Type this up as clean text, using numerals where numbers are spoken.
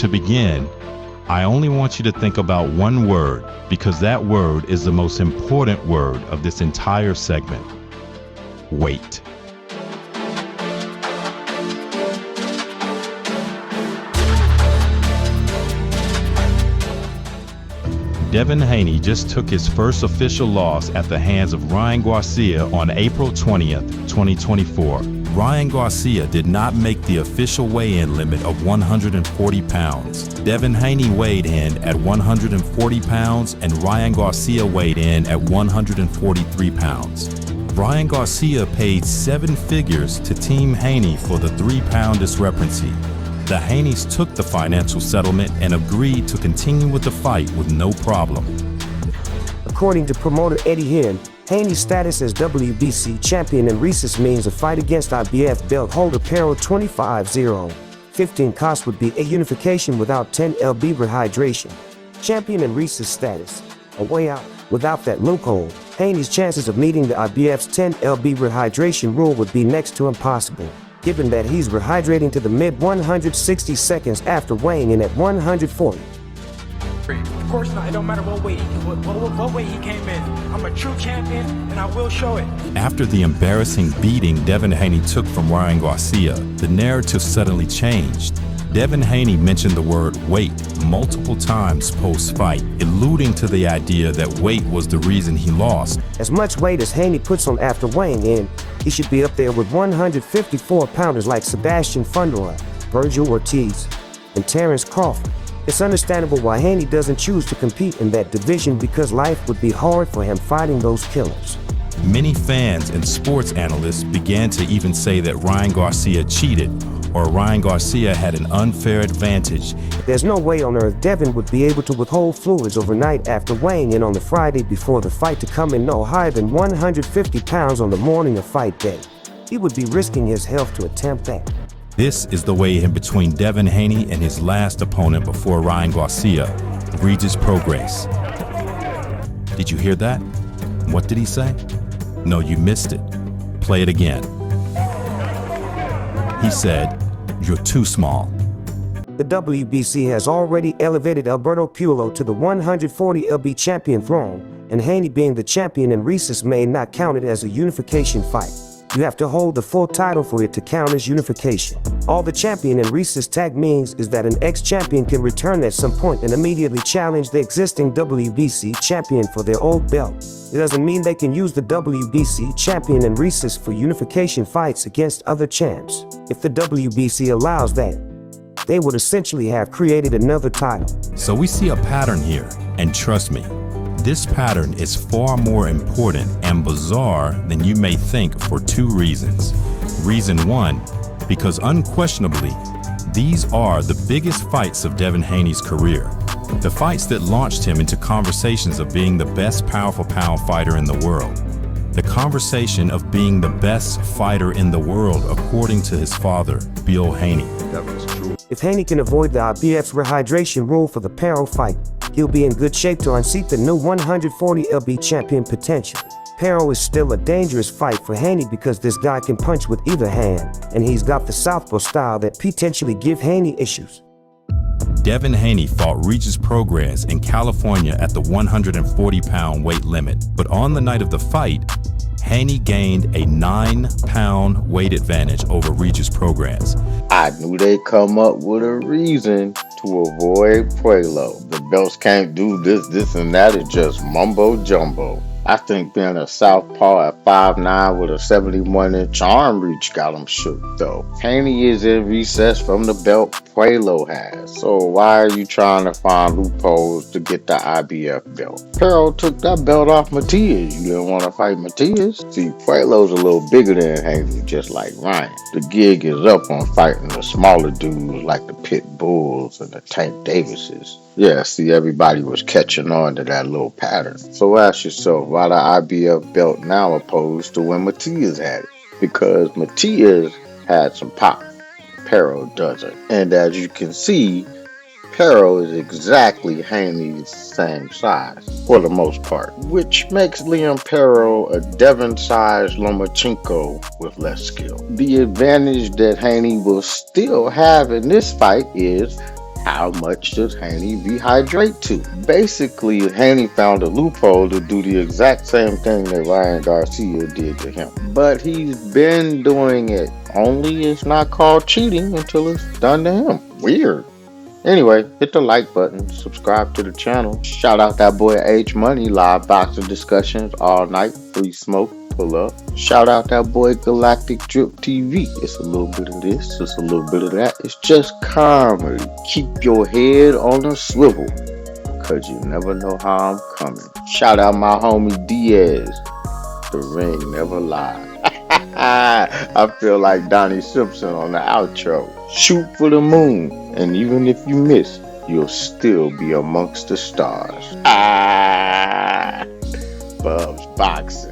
To begin, I only want you to think about one word, because that word is the most important word of this entire segment. Wait. Devin Haney just took his first official loss at the hands of Ryan Garcia on April 20th, 2024. Ryan Garcia did not make the official weigh-in limit of 140 pounds. Devin Haney weighed in at 140 pounds and Ryan Garcia weighed in at 143 pounds. Ryan Garcia paid 7 figures to Team Haney for the 3-pound discrepancy. The Haneys took the financial settlement and agreed to continue with the fight with no problem. According to promoter Eddie Hearn, Haney's status as WBC champion in recess means a fight against IBF belt holder Pero 25-0-15 cost would be a unification without 10 lb rehydration. Champion in recess status, a way out. Without that loophole, Haney's chances of meeting the IBF's 10 lb rehydration rule would be next to impossible, given that he's rehydrating to the mid-160 seconds after weighing in at 140. Of course not. It don't matter what weight he came in. I'm a true champion, and I will show it. After the embarrassing beating Devin Haney took from Ryan Garcia, the narrative suddenly changed. Devin Haney mentioned the word weight multiple times post-fight, alluding to the idea that weight was the reason he lost. As much weight as Haney puts on after weighing in, he should be up there with 154-pounders like Sebastian Fundora, Virgil Ortiz, and Terrence Crawford. It's understandable why Haney doesn't choose to compete in that division, because life would be hard for him fighting those killers. Many fans and sports analysts began to even say that Ryan Garcia cheated, or Ryan Garcia had an unfair advantage. There's no way on earth Devin would be able to withhold fluids overnight after weighing in on the Friday before the fight to come in no higher than 150 pounds on the morning of fight day. He would be risking his health to attempt that. This is the weigh-in between Devin Haney and his last opponent before Ryan Garcia, Regis Prograis. Did you hear that? What did he say? No, you missed it. Play it again. He said, "You're too small." The WBC has already elevated Alberto Puello to the 140 lb champion throne, and Haney being the champion in recess may not count it as a unification fight. You have to hold the full title for it to count as unification. All the champion in recess tag means is that an ex-champion can return at some point and immediately challenge the existing WBC champion for their old belt. It doesn't mean they can use the WBC champion in recess for unification fights against other champs. If the WBC allows that, they would essentially have created another title. So we see a pattern here, and trust me, this pattern is far more important and bizarre than you may think for 2 reasons. Reason 1, because unquestionably, these are the biggest fights of Devin Haney's career. The fights that launched him into conversations of being the best powerful pound fighter in the world. The conversation of being the best fighter in the world according to his father, Bill Haney. That was true. If Haney can avoid the IBF's rehydration rule for the Pero fight, he'll be in good shape to unseat the new 140 lb champion potentially. Pero is still a dangerous fight for Haney because this guy can punch with either hand, and he's got the southpaw style that potentially give Haney issues. Devin Haney fought Regis Prograis in California at the 140-pound weight limit, but on the night of the fight, Haney gained a 9-pound weight advantage over Regis Prograis. I knew they'd come up with a reason to avoid Puello. The belts can't do this, and that. Is just mumbo jumbo. I think being a southpaw at 5'9" with a 71-inch arm reach got him shook, though. Haney is in recess from the belt Puello has, so why are you trying to find loopholes to get the IBF belt? Pero took that belt off Matias. You didn't want to fight Matias? See, Puello's a little bigger than Haney, just like Ryan. The gig is up on fighting the smaller dudes like the Pit Bulls and the Tank Davises. Yeah, see, everybody was catching on to that little pattern. So ask yourself, why the IBF belt now opposed to when Matias had it? Because Matias had some pop. Pero doesn't. And as you can see, Pero is exactly Haney's same size, for the most part, which makes Liam Pero a Devin-sized Lomachenko with less skill. The advantage that Haney will still have in this fight is How much does Haney rehydrate to? Basically, Haney found a loophole to do the exact same thing that Ryan Garcia did to him. But he's been doing it. Only it's not called cheating until it's done to him. Weird. Anyway, hit the like button, subscribe to the channel. Shout out that boy H Money, live boxing discussions all night, free smoke, pull up. Shout out that boy Galactic Drip TV. It's a little bit of this, it's a little bit of that. It's just comedy. Keep your head on a swivel, cause you never know how I'm coming. Shout out my homie Diaz. The ring never lies. I feel like Donnie Simpson on the outro. Shoot for the moon, and even if you miss, you'll still be amongst the stars. Bubs Boxing.